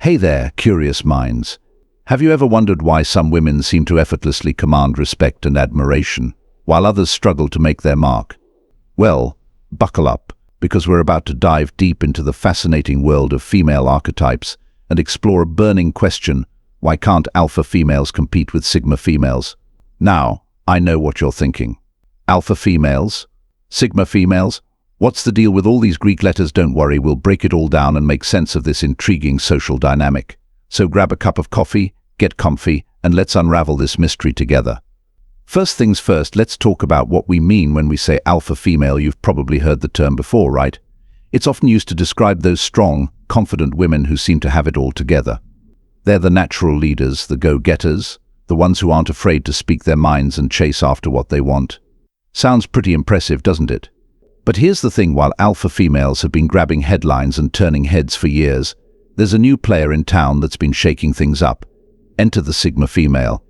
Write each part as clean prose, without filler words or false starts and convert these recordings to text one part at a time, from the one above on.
Hey there, curious minds. Have you ever wondered why some women seem to effortlessly command respect and admiration, while others struggle to make their mark? Well, buckle up, because we're about to dive deep into the fascinating world of female archetypes and explore a burning question: why can't alpha females compete with sigma females? Now, I know what you're thinking. Alpha females? Sigma females? What's the deal with all these Greek letters? Don't worry, we'll break it all down and make sense of this intriguing social dynamic. So grab a cup of coffee, get comfy, and let's unravel this mystery together. First things first, let's talk about what we mean when we say alpha female. You've probably heard the term before, right? It's often used to describe those strong, confident women who seem to have it all together. They're the natural leaders, the go-getters, the ones who aren't afraid to speak their minds and chase after what they want. Sounds pretty impressive, doesn't it? But here's the thing: while alpha females have been grabbing headlines and turning heads for years, there's a new player in town that's been shaking things up. Enter the sigma female.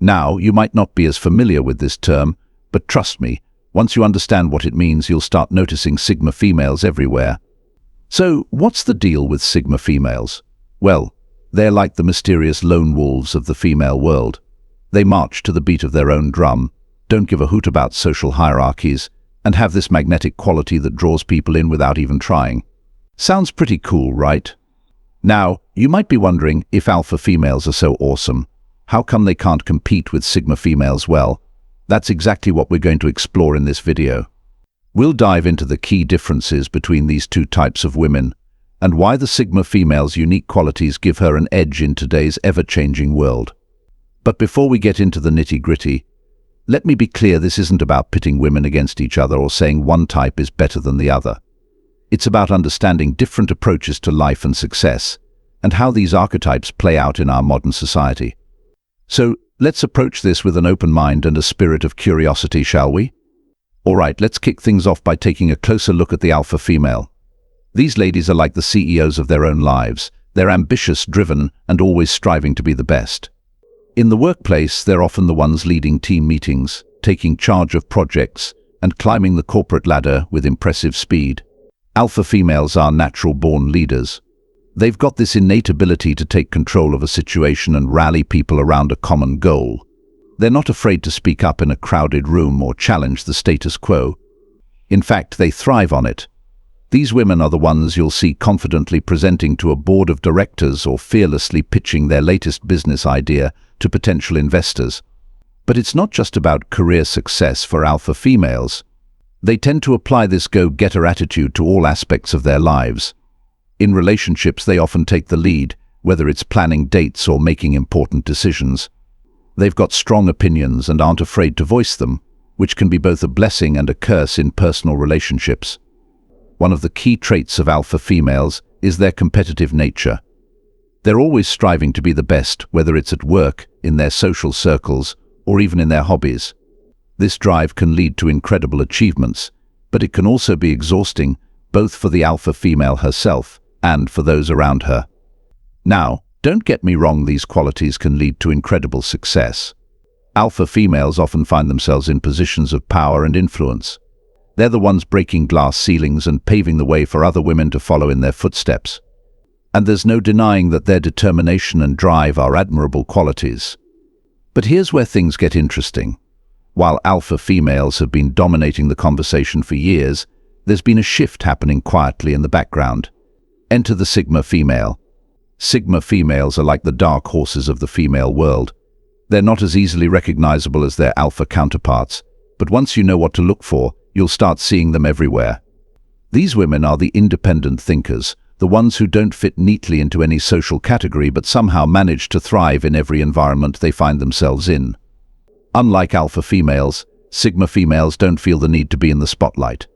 Now, you might not be as familiar with this term, but trust me, once you understand what it means, you'll start noticing sigma females everywhere. So, what's the deal with sigma females? Well, they're like the mysterious lone wolves of the female world. They march to the beat of their own drum, don't give a hoot about social hierarchies, and have this magnetic quality that draws people in without even trying. Sounds pretty cool, right? Now, you might be wondering, if alpha females are so awesome, how come they can't compete with sigma females? Well, that's exactly what we're going to explore in this video. We'll dive into the key differences between these two types of women, and why the sigma female's unique qualities give her an edge in today's ever-changing world. But before we get into the nitty-gritty, let me be clear: this isn't about pitting women against each other or saying one type is better than the other. It's about understanding different approaches to life and success, and how these archetypes play out in our modern society. So, let's approach this with an open mind and a spirit of curiosity, shall we? Alright, let's kick things off by taking a closer look at the alpha female. These ladies are like the CEOs of their own lives. They're ambitious, driven, and always striving to be the best. In the workplace, they're often the ones leading team meetings, taking charge of projects, and climbing the corporate ladder with impressive speed. Alpha females are natural-born leaders. They've got this innate ability to take control of a situation and rally people around a common goal. They're not afraid to speak up in a crowded room or challenge the status quo. In fact, they thrive on it. These women are the ones you'll see confidently presenting to a board of directors or fearlessly pitching their latest business idea to potential investors. But it's not just about career success for alpha females. They tend to apply this go-getter attitude to all aspects of their lives. In relationships, they often take the lead, whether it's planning dates or making important decisions. They've got strong opinions and aren't afraid to voice them, which can be both a blessing and a curse in personal relationships. One of the key traits of alpha females is their competitive nature. They're always striving to be the best, whether it's at work, in their social circles, or even in their hobbies. This drive can lead to incredible achievements, but it can also be exhausting, both for the alpha female herself and for those around her. Now, don't get me wrong, these qualities can lead to incredible success. Alpha females often find themselves in positions of power and influence. They're the ones breaking glass ceilings and paving the way for other women to follow in their footsteps. And there's no denying that their determination and drive are admirable qualities. But here's where things get interesting. While alpha females have been dominating the conversation for years, there's been a shift happening quietly in the background. Enter the sigma female. Sigma females are like the dark horses of the female world. They're not as easily recognizable as their alpha counterparts, but once you know what to look for, you'll start seeing them everywhere. These women are the independent thinkers, the ones who don't fit neatly into any social category but somehow manage to thrive in every environment they find themselves in. Unlike alpha females, sigma females don't feel the need to be in the spotlight.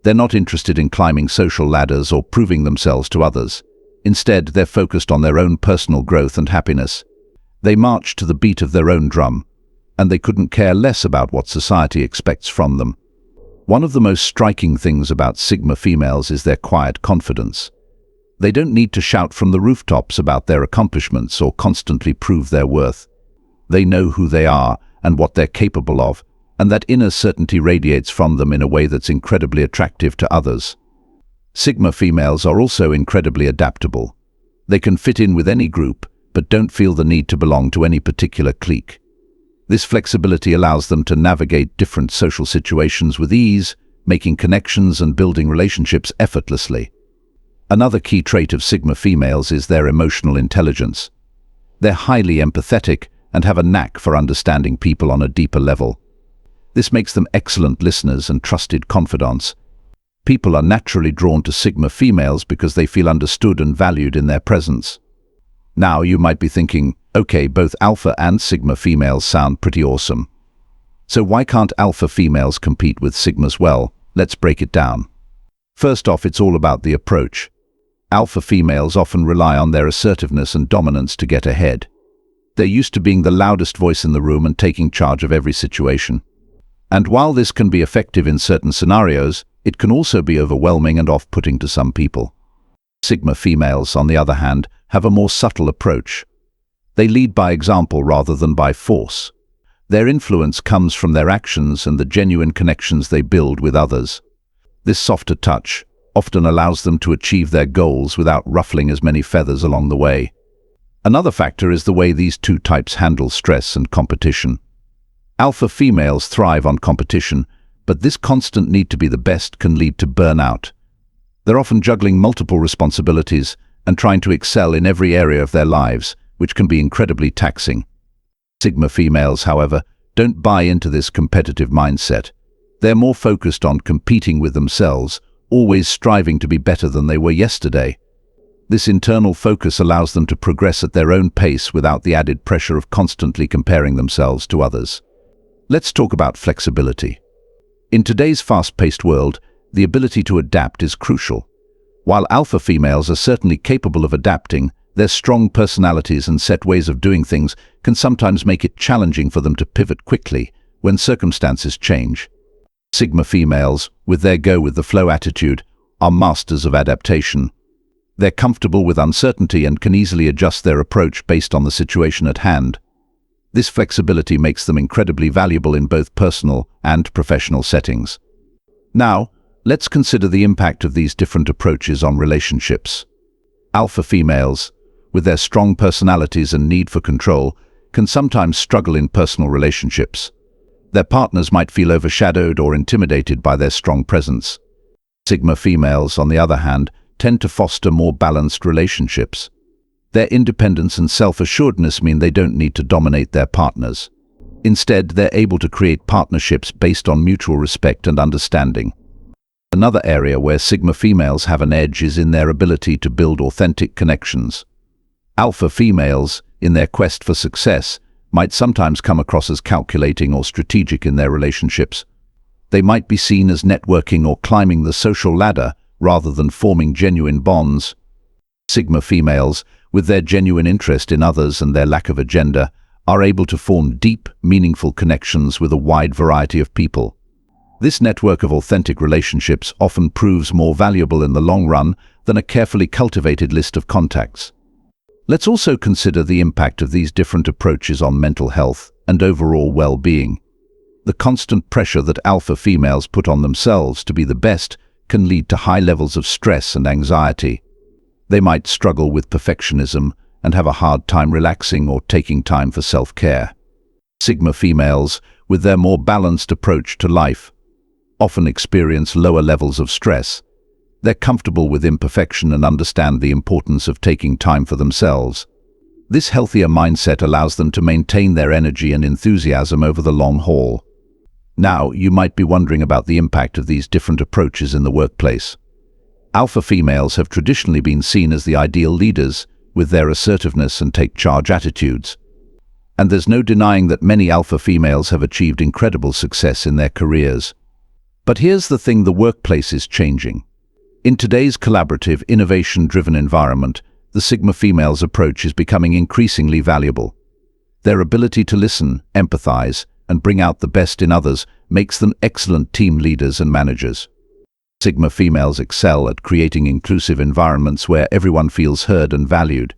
They're not interested in climbing social ladders or proving themselves to others. Instead, they're focused on their own personal growth and happiness. They march to the beat of their own drum, and they couldn't care less about what society expects from them. One of the most striking things about sigma females is their quiet confidence. They don't need to shout from the rooftops about their accomplishments or constantly prove their worth. They know who they are and what they're capable of, and that inner certainty radiates from them in a way that's incredibly attractive to others. Sigma females are also incredibly adaptable. They can fit in with any group, but don't feel the need to belong to any particular clique. This flexibility allows them to navigate different social situations with ease, making connections and building relationships effortlessly. Another key trait of Sigma females is their emotional intelligence. They're highly empathetic and have a knack for understanding people on a deeper level. This makes them excellent listeners and trusted confidants. People are naturally drawn to Sigma females because they feel understood and valued in their presence. Now you might be thinking, okay, both Alpha and Sigma females sound pretty awesome. So why can't Alpha females compete with Sigmas? Well, let's break it down. First off, it's all about the approach. Alpha females often rely on their assertiveness and dominance to get ahead. They're used to being the loudest voice in the room and taking charge of every situation. And while this can be effective in certain scenarios, it can also be overwhelming and off-putting to some people. Sigma females, on the other hand, have a more subtle approach. They lead by example rather than by force. Their influence comes from their actions and the genuine connections they build with others. This softer touch often allows them to achieve their goals without ruffling as many feathers along the way. Another factor is the way these two types handle stress and competition. Alpha females thrive on competition, but this constant need to be the best can lead to burnout. They're often juggling multiple responsibilities and trying to excel in every area of their lives, which can be incredibly taxing. Sigma females, however, don't buy into this competitive mindset. They're more focused on competing with themselves, always striving to be better than they were yesterday. This internal focus allows them to progress at their own pace without the added pressure of constantly comparing themselves to others. Let's talk about flexibility. In today's fast-paced world, the ability to adapt is crucial. While alpha females are certainly capable of adapting, their strong personalities and set ways of doing things can sometimes make it challenging for them to pivot quickly when circumstances change. Sigma females, with their go-with-the-flow attitude, are masters of adaptation. They're comfortable with uncertainty and can easily adjust their approach based on the situation at hand. This flexibility makes them incredibly valuable in both personal and professional settings. Now, let's consider the impact of these different approaches on relationships. Alpha females, with their strong personalities and need for control, can sometimes struggle in personal relationships. Their partners might feel overshadowed or intimidated by their strong presence. Sigma females, on the other hand, tend to foster more balanced relationships. Their independence and self-assuredness mean they don't need to dominate their partners. Instead, they're able to create partnerships based on mutual respect and understanding. Another area where Sigma females have an edge is in their ability to build authentic connections. Alpha females, in their quest for success, might sometimes come across as calculating or strategic in their relationships. They might be seen as networking or climbing the social ladder rather than forming genuine bonds. Sigma females, with their genuine interest in others and their lack of agenda, are able to form deep, meaningful connections with a wide variety of people. This network of authentic relationships often proves more valuable in the long run than a carefully cultivated list of contacts. Let's also consider the impact of these different approaches on mental health and overall well-being. The constant pressure that alpha females put on themselves to be the best can lead to high levels of stress and anxiety. They might struggle with perfectionism and have a hard time relaxing or taking time for self-care. Sigma females, with their more balanced approach to life, often experience lower levels of stress. They're comfortable with imperfection and understand the importance of taking time for themselves. This healthier mindset allows them to maintain their energy and enthusiasm over the long haul. Now, you might be wondering about the impact of these different approaches in the workplace. Alpha females have traditionally been seen as the ideal leaders, with their assertiveness and take-charge attitudes. And there's no denying that many alpha females have achieved incredible success in their careers. But here's the thing: the workplace is changing. In today's collaborative, innovation-driven environment, the Sigma females' approach is becoming increasingly valuable. Their ability to listen, empathize, and bring out the best in others makes them excellent team leaders and managers. Sigma females excel at creating inclusive environments where everyone feels heard and valued.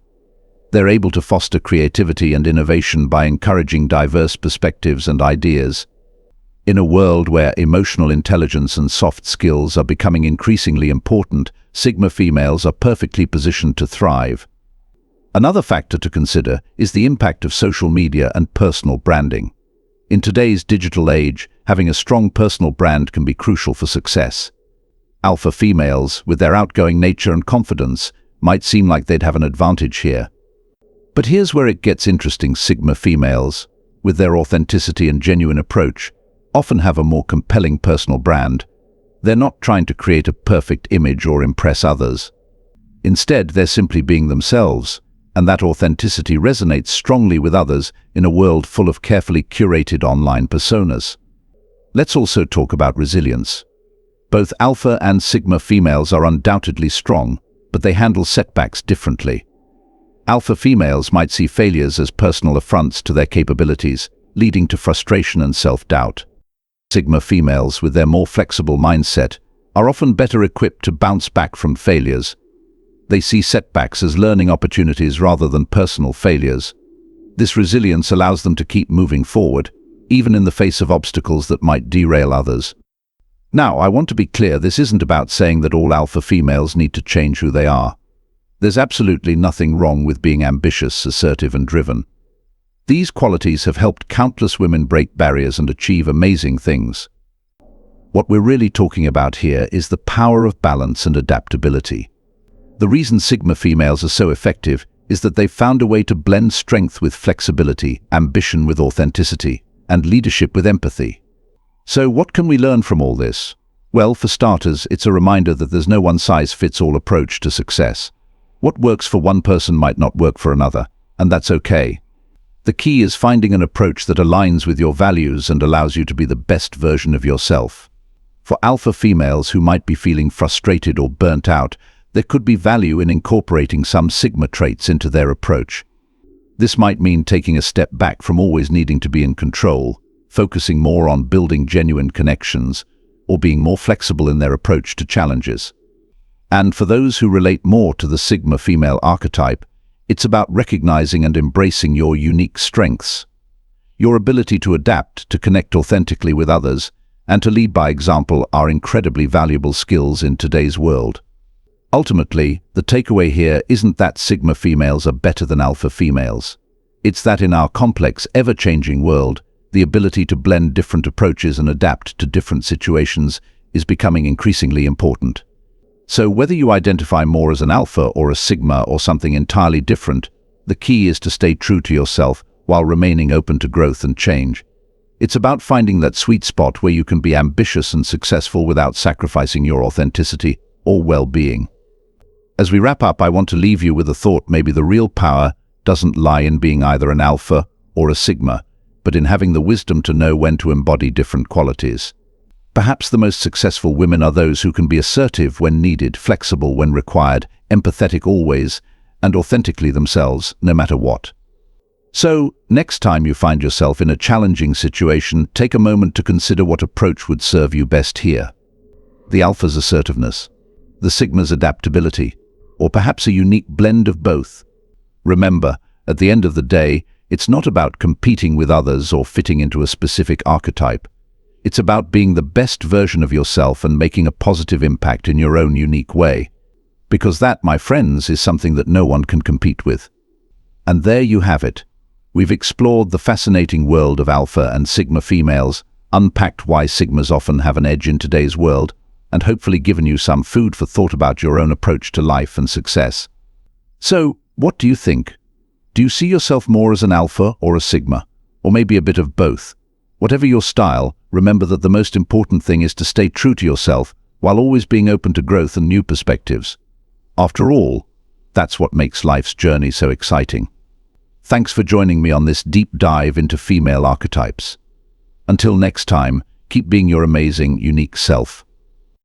They're able to foster creativity and innovation by encouraging diverse perspectives and ideas. In a world where emotional intelligence and soft skills are becoming increasingly important, Sigma females are perfectly positioned to thrive. Another factor to consider is the impact of social media and personal branding. In today's digital age, having a strong personal brand can be crucial for success. Alpha females, with their outgoing nature and confidence, might seem like they'd have an advantage here. But here's where it gets interesting. Sigma females, with their authenticity and genuine approach, often have a more compelling personal brand. They're not trying to create a perfect image or impress others. Instead, they're simply being themselves, and that authenticity resonates strongly with others in a world full of carefully curated online personas. Let's also talk about resilience. Both Alpha and Sigma females are undoubtedly strong, but they handle setbacks differently. Alpha females might see failures as personal affronts to their capabilities, leading to frustration and self-doubt. Sigma females, with their more flexible mindset, are often better equipped to bounce back from failures. They see setbacks as learning opportunities rather than personal failures. This resilience allows them to keep moving forward, even in the face of obstacles that might derail others. Now, I want to be clear, this isn't about saying that all alpha females need to change who they are. There's absolutely nothing wrong with being ambitious, assertive, and driven. These qualities have helped countless women break barriers and achieve amazing things. What we're really talking about here is the power of balance and adaptability. The reason Sigma females are so effective is that they've found a way to blend strength with flexibility, ambition with authenticity, and leadership with empathy. So what can we learn from all this? Well, for starters, it's a reminder that there's no one-size-fits-all approach to success. What works for one person might not work for another, and that's okay. The key is finding an approach that aligns with your values and allows you to be the best version of yourself. For alpha females who might be feeling frustrated or burnt out, there could be value in incorporating some Sigma traits into their approach. This might mean taking a step back from always needing to be in control, focusing more on building genuine connections, or being more flexible in their approach to challenges. And for those who relate more to the Sigma female archetype, it's about recognizing and embracing your unique strengths. Your ability to adapt, to connect authentically with others, and to lead by example are incredibly valuable skills in today's world. Ultimately, the takeaway here isn't that Sigma females are better than alpha females. It's that in our complex, ever-changing world, the ability to blend different approaches and adapt to different situations is becoming increasingly important. So whether you identify more as an alpha or a Sigma or something entirely different, the key is to stay true to yourself while remaining open to growth and change. It's about finding that sweet spot where you can be ambitious and successful without sacrificing your authenticity or well-being. As we wrap up, I want to leave you with a thought. Maybe the real power doesn't lie in being either an alpha or a Sigma, but in having the wisdom to know when to embody different qualities. Perhaps the most successful women are those who can be assertive when needed, flexible when required, empathetic always, and authentically themselves, no matter what. So, next time you find yourself in a challenging situation, take a moment to consider what approach would serve you best here. The alpha's assertiveness, the Sigma's adaptability, or perhaps a unique blend of both. Remember, at the end of the day, it's not about competing with others or fitting into a specific archetype. It's about being the best version of yourself and making a positive impact in your own unique way. Because that, my friends, is something that no one can compete with. And there you have it. We've explored the fascinating world of alpha and Sigma females, unpacked why Sigmas often have an edge in today's world, and hopefully given you some food for thought about your own approach to life and success. So, what do you think? Do you see yourself more as an alpha or a Sigma? Or maybe a bit of both? Whatever your style, remember that the most important thing is to stay true to yourself while always being open to growth and new perspectives. After all, that's what makes life's journey so exciting. Thanks for joining me on this deep dive into female archetypes. Until next time, keep being your amazing, unique self.